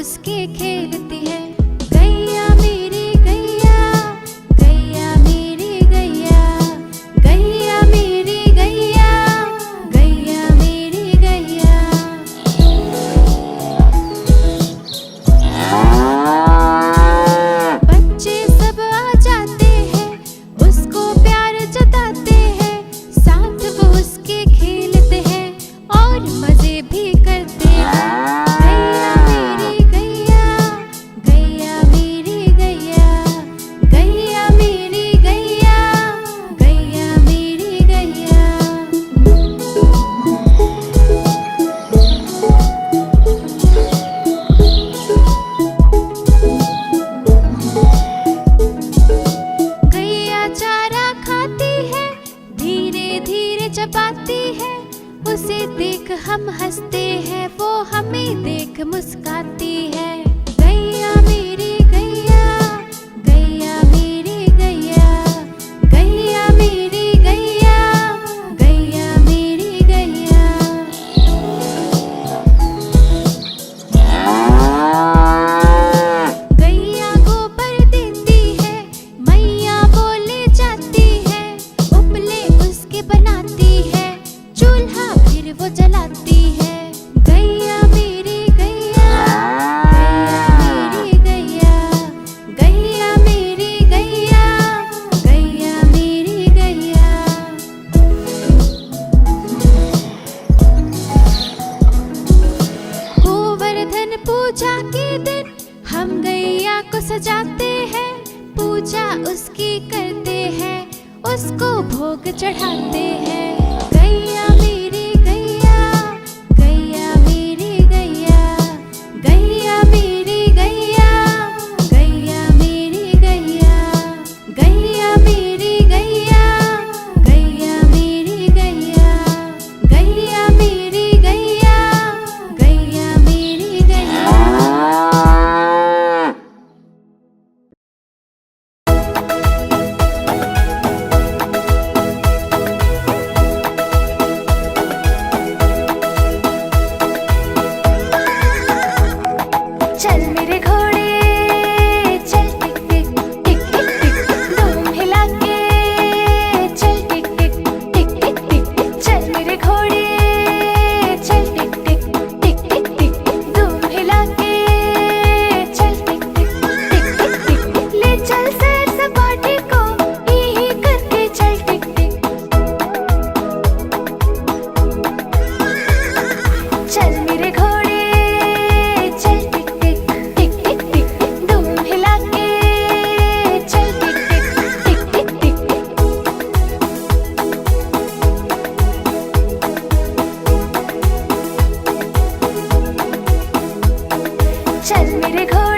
उसके खेलती है। गैया मेरी गैया, गैया मेरी गैया, गैया मेरी गैया, गैया मेरी गैया। बच्चे सब आ जाते हैं, उसको प्यार जताते हैं, साथ वो उसके खेलते हैं और मजे भी करते हैं। गैया मेरी गैया, गैया मेरी गैया, गैया मेरी गैया, गैया मेरी गैया। गैया चारा खाती है, धीरे धीरे चबाती है, उसे देख हम हंसते हैं, वो हमें देख मुस्काती है। गैया मेरी गैया, गैया मेरी गैया, गैया मेरी गैया, गैया मेरी गैया। गैया गोबर देती है, मैया बोले जाती है, उपले उसके बनाती है, चूल्हा फिर वो जलाती है। गैया मेरी गैया, गैया मेरी गैया, गैया मेरी गैया, गैया मेरी गैया। गोवर्धन पूजा के दिन हम गैया को सजाते हैं, पूजा उसकी करते हैं, उसको भोग चढ़ाते हैं। गैया मेरी गैया, गैया मेरी गैया, गैया मेरी गैया, गैया मेरी गैया, गैया मेरी गैया, गैया मेरी गैया, गैया मेरी गैया, गैया मेरी गैया। चल मेरे घोड़े चल टिक टिक टिक टिक टिक, धूम हिला के चल टिक टिक टिक टिक टिक। चल मेरे घोड़े चल टिक टिक टिक टिक टिक, धूम हिला के चल टिक टिक टिक टिक टिक। ले चल सैर सपाटे को ही करके चल टिक टिक। चल मेरे घोड़े चल टिक टिक टिक टिक टिक, धूम हिला के चल टिक टिक टिक टिक टिक। चल मेरे घोड़े